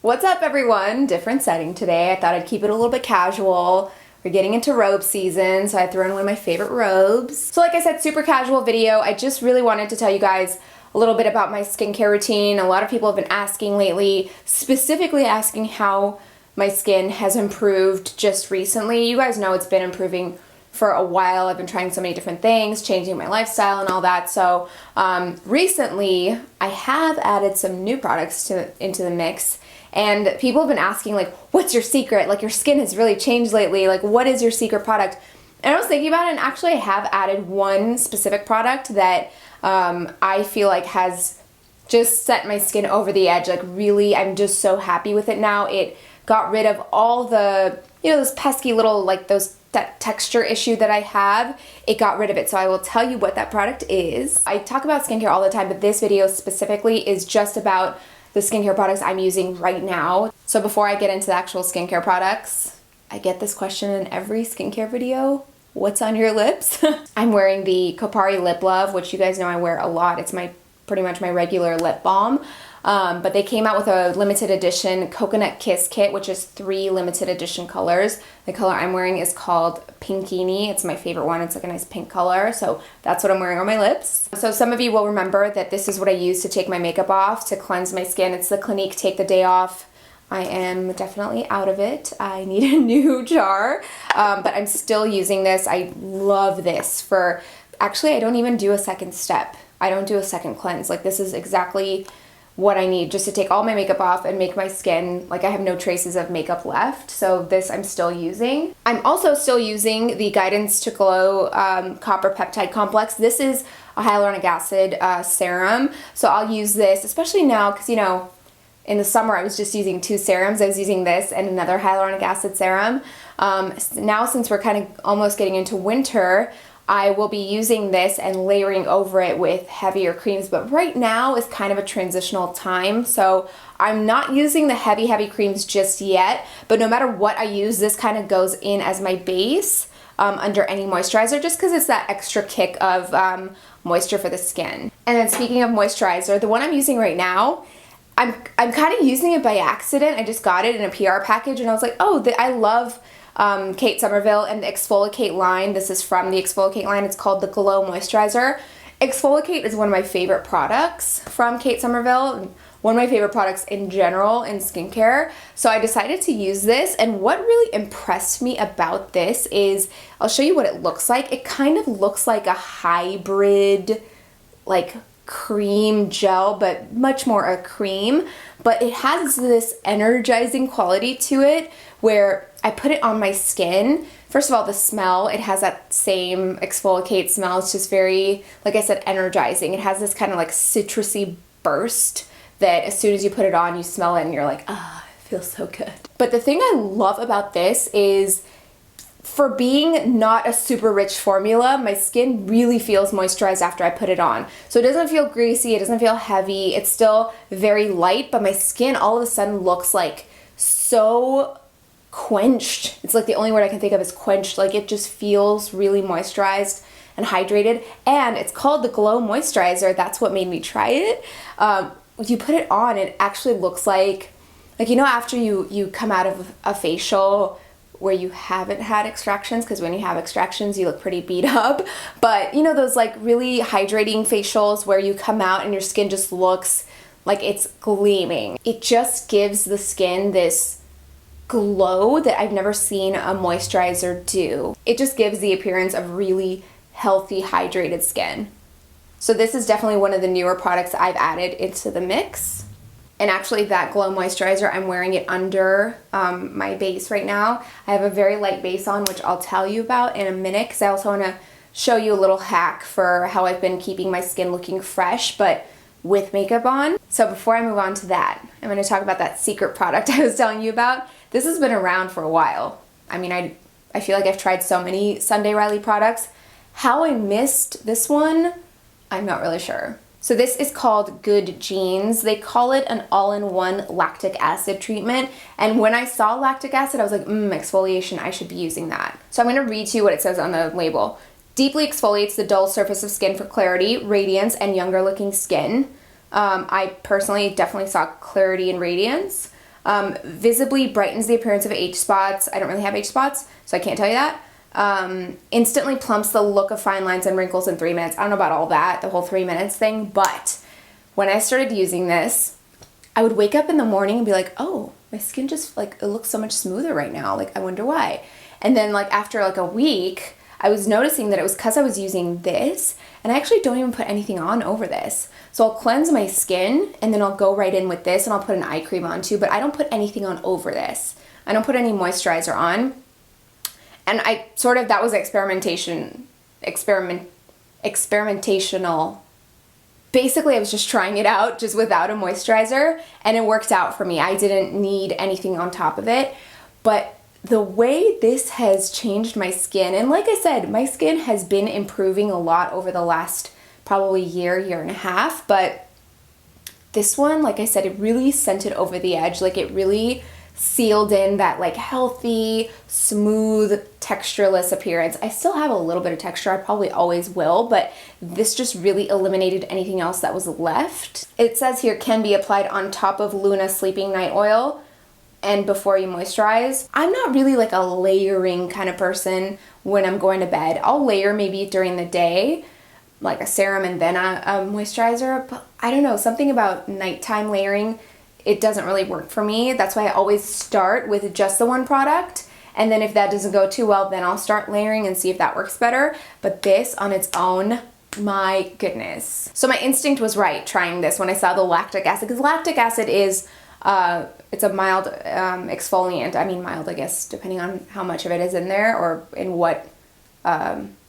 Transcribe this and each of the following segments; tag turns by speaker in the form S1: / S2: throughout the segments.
S1: What's up everyone? Different setting today. I thought I'd keep it a little bit casual. We're getting into robe season, so I threw in one of my favorite robes. So like I said, super casual video. I just really wanted to tell you guys a little bit about my skincare routine. A lot of people have been asking lately, specifically asking how my skin has improved just recently. You guys know it's been improving for a while. I've been trying so many different things, changing my lifestyle and all that. So recently I have added some new products into the mix. And people have been asking, like, what's your secret? Like, your skin has really changed lately. Like, what is your secret product? And I was thinking about it, and actually I have added one specific product that I feel like has just set my skin over the edge. Like, really, I'm just so happy with it now. It got rid of all the, you know, those pesky little, like, that texture issue that I have. It got rid of it. So I will tell you what that product is. I talk about skincare all the time, but this video specifically is just about the skincare products I'm using right now. So before I get into the actual skincare products, I get this question in every skincare video. What's on your lips? I'm wearing the Kopari Lip Love, which you guys know I wear a lot. It's pretty much my regular lip balm. But they came out with a limited edition Coconut Kiss Kit, which is 3 limited edition colors. The color I'm wearing is called Pinkini. It's my favorite one. It's like a nice pink color. So that's what I'm wearing on my lips. So some of you will remember that this is what I use to take my makeup off, to cleanse my skin. It's the Clinique Take the Day Off. I am definitely out of it. I need a new jar, but I'm still using this. I love this for, actually I don't even do a second step. I don't do a second cleanse. Like, this is exactly what I need just to take all my makeup off and make my skin, like, I have no traces of makeup left. So this I'm still using. I'm also still using the Guidance to Glow Copper Peptide Complex. This is a hyaluronic acid serum. So I'll use this, especially now, because, you know, in the summer I was just using 2 serums. I was using this and another hyaluronic acid serum. Now since we're kind of almost getting into winter, I will be using this and layering over it with heavier creams, but right now is kind of a transitional time, so I'm not using the heavy creams just yet, but no matter what I use, this kind of goes in as my base under any moisturizer, just because it's that extra kick of moisture for the skin. And then speaking of moisturizer, the one I'm using right now, I'm kind of using it by accident. I just got it in a PR package and I was like, oh, I love Kate Somerville and the ExfoliKate line. This is from the ExfoliKate line. It's called the Glow Moisturizer. ExfoliKate is one of my favorite products from Kate Somerville, one of my favorite products in general in skincare. So I decided to use this, and what really impressed me about this is, I'll show you what it looks like. It kind of looks like a hybrid, like, cream gel, but much more a cream, but it has this energizing quality to it where I put it on my skin. First of all, the smell, it has that same ExfoliKate smell. It's just very, like I said, energizing. It has this kind of like citrusy burst that as soon as you put it on, you smell it and you're like, ah, it feels so good. But the thing I love about this is, for being not a super rich formula, my skin really feels moisturized after I put it on. So it doesn't feel greasy, it doesn't feel heavy, it's still very light, but my skin all of a sudden looks like so quenched. It's like the only word I can think of is quenched. Like, it just feels really moisturized and hydrated, and it's called the Glow Moisturizer. That's what made me try it. When you put it on, it actually looks like, you know, after you come out of a facial where you haven't had extractions, because when you have extractions you look pretty beat up, but you know those like really hydrating facials where you come out and your skin just looks like it's gleaming. It just gives the skin this glow that I've never seen a moisturizer do. It just gives the appearance of really healthy, hydrated skin. So this is definitely one of the newer products I've added into the mix. And actually that Glow Moisturizer, I'm wearing it under my base right now. I have a very light base on, which I'll tell you about in a minute, because I also want to show you a little hack for how I've been keeping my skin looking fresh, but with makeup on. So before I move on to that, I'm going to talk about that secret product I was telling you about. This has been around for a while. I mean, I feel like I've tried so many Sunday Riley products. How I missed this one, I'm not really sure. So this is called Good Genes. They call it an all-in-one lactic acid treatment. And when I saw lactic acid, I was like, exfoliation, I should be using that. So I'm gonna read to you what it says on the label. Deeply exfoliates the dull surface of skin for clarity, radiance, and younger looking skin. I personally definitely saw clarity and radiance. Visibly brightens the appearance of age spots. I don't really have age spots, so I can't tell you that. Instantly plumps the look of fine lines and wrinkles in 3 minutes. I don't know about all that, the whole 3 minutes thing, but when I started using this, I would wake up in the morning and be like, oh, my skin just like, it looks so much smoother right now. Like, I wonder why. And then like after like a week, I was noticing that it was because I was using this, and I actually don't even put anything on over this. So I'll cleanse my skin and then I'll go right in with this and I'll put an eye cream on too, but I don't put anything on over this. I don't put any moisturizer on. And I sort of, that was experimental. Basically, I was just trying it out just without a moisturizer, and it worked out for me. I didn't need anything on top of it, but the way this has changed my skin, and like I said, my skin has been improving a lot over the last probably year and a half, but this one, like I said, it really sent it over the edge. Like, it really sealed in that like healthy, smooth, textureless appearance. I still have a little bit of texture, I probably always will, but this just really eliminated anything else that was left. It says here, can be applied on top of Luna Sleeping Night Oil and before you moisturize. I'm not really like a layering kind of person when I'm going to bed. I'll layer maybe during the day, like a serum and then a moisturizer, but I don't know, something about nighttime layering, it doesn't really work for me. That's why I always start with just the one product, and then if that doesn't go too well, then I'll start layering and see if that works better. But this on its own, my goodness. So my instinct was right trying this when I saw the lactic acid, because lactic acid is, it's a mild exfoliant. I mean mild, I guess, depending on how much of it is in there or in what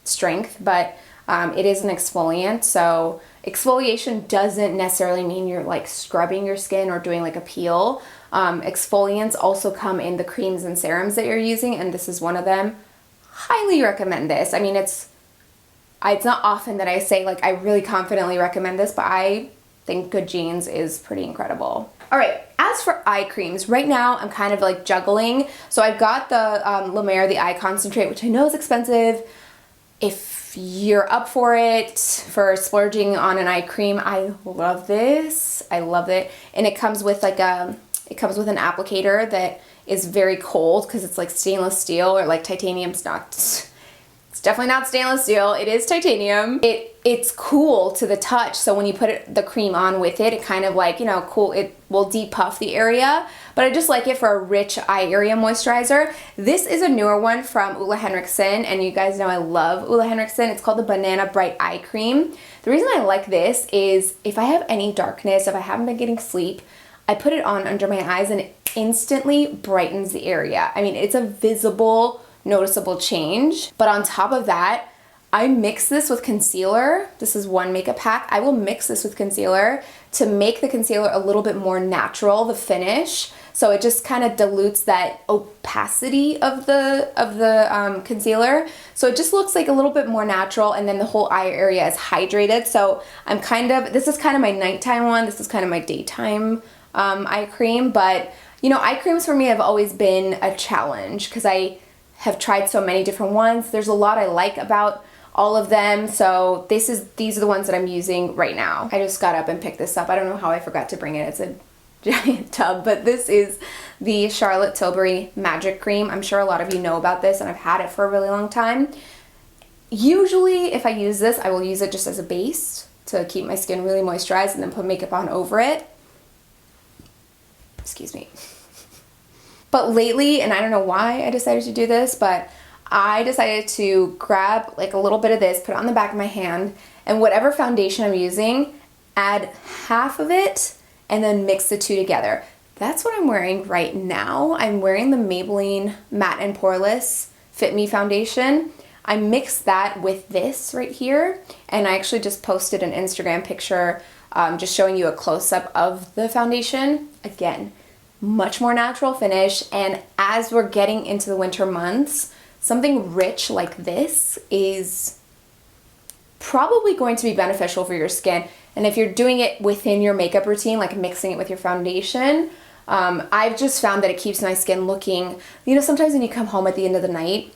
S1: strength, but it is an exfoliant, so exfoliation doesn't necessarily mean you're like scrubbing your skin or doing like a peel. Exfoliants also come in the creams and serums that you're using, and this is one of them. Highly recommend this. I mean, it's not often that I say like I really confidently recommend this, but I think Good Genes is pretty incredible. All right, as for eye creams, right now I'm kind of like juggling. So I've got the Lemare the Eye Concentrate, which I know is expensive. If you're up for it, for splurging on an eye cream, I love this. I love it. And it comes with like it comes with an applicator that is very cold because it's like stainless steel, or like titanium's not. It's definitely not stainless steel. It is titanium. It's cool to the touch. So when you put the cream on with it, it kind of like, you know, cool. It will depuff the area. But I just like it for a rich eye area moisturizer. This is a newer one from Ole Henriksen, and you guys know I love Ole Henriksen. It's called the Banana Bright Eye Cream. The reason I like this is if I have any darkness, if I haven't been getting sleep, I put it on under my eyes and it instantly brightens the area. I mean, it's a visible, noticeable change. But on top of that, I mix this with concealer. This is one makeup hack. I will mix this with concealer to make the concealer a little bit more natural, the finish. So it just kind of dilutes that opacity of the concealer. So it just looks like a little bit more natural, and then the whole eye area is hydrated. So I'm this is kind of my nighttime one. This is kind of my daytime eye cream. But you know, eye creams for me have always been a challenge because I have tried so many different ones. There's a lot I like about all of them. So these are the ones that I'm using right now. I just got up and picked this up. I don't know how I forgot to bring it. It's a giant tub, but this is the Charlotte Tilbury Magic Cream. I'm sure a lot of you know about this, and I've had it for a really long time. Usually if I use this, I will use it just as a base to keep my skin really moisturized and then put makeup on over it. Excuse me. But lately, and I don't know why I decided to do this, but I decided to grab like a little bit of this, put it on the back of my hand, and whatever foundation I'm using, add half of it and then mix the two together. That's what I'm wearing right now. I'm wearing the Maybelline Matte and Poreless Fit Me foundation. I mixed that with this right here, and I actually just posted an Instagram picture just showing you a close-up of the foundation. Again, much more natural finish, and as we're getting into the winter months, something rich like this is probably going to be beneficial for your skin. And if you're doing it within your makeup routine, like mixing it with your foundation, I've just found that it keeps my skin looking, you know, sometimes when you come home at the end of the night,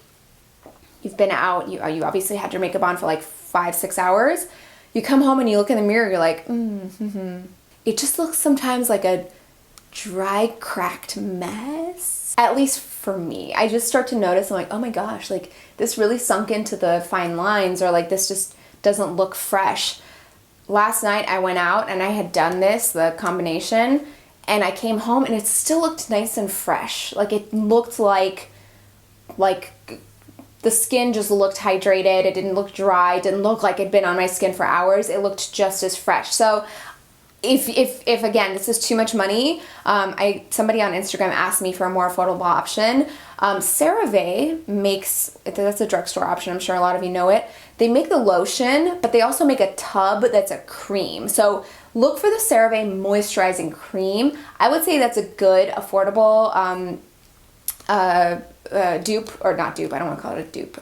S1: you've been out, you obviously had your makeup on for like 5-6 hours, you come home and you look in the mirror, you're like, It just looks sometimes like a dry, cracked mess. At least for me. I just start to notice, I'm like, oh my gosh, like this really sunk into the fine lines, or like this just doesn't look fresh. Last night I went out and I had done this, the combination, and I came home and it still looked nice and fresh. Like it looked like the skin just looked hydrated. It didn't look dry. It didn't look like it'd been on my skin for hours. It looked just as fresh. So if again, this is too much money, somebody on Instagram asked me for a more affordable option. CeraVe makes, that's a drugstore option, I'm sure a lot of you know it. They make the lotion, but they also make a tub that's a cream. So look for the CeraVe Moisturizing Cream. I would say that's a good, affordable dupe, or not dupe, I don't want to call it a dupe.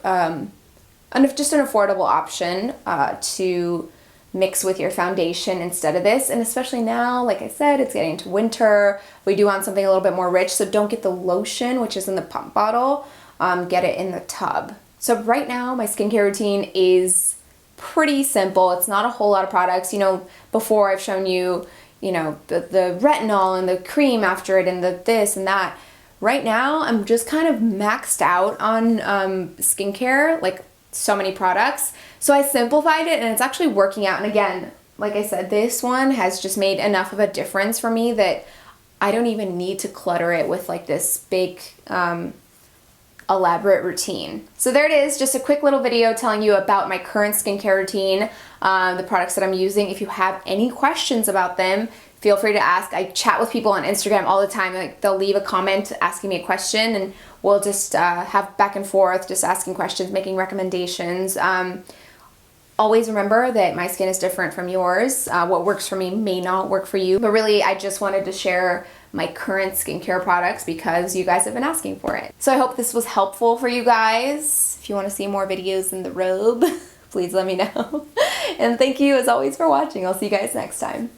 S1: Just an affordable option to mix with your foundation instead of this. And especially now, like I said, it's getting into winter. We do want something a little bit more rich, so don't get the lotion, which is in the pump bottle. Get it in the tub. So right now, my skincare routine is pretty simple. It's not a whole lot of products. You know, before I've shown you, you know, the retinol and the cream after it and the this and that. Right now, I'm just kind of maxed out on skincare, like so many products. So I simplified it and it's actually working out. And again, like I said, this one has just made enough of a difference for me that I don't even need to clutter it with like this big elaborate routine. So there it is, just a quick little video telling you about my current skincare routine, the products that I'm using. If you have any questions about them, feel free to ask. I chat with people on Instagram all the time. Like they'll leave a comment asking me a question and we'll just have back and forth, just asking questions, making recommendations. Always remember that my skin is different from yours. What works for me may not work for you, but really I just wanted to share my current skincare products because you guys have been asking for it. So I hope this was helpful for you guys. If you want to see more videos in the robe, please let me know. And thank you as always for watching. I'll see you guys next time.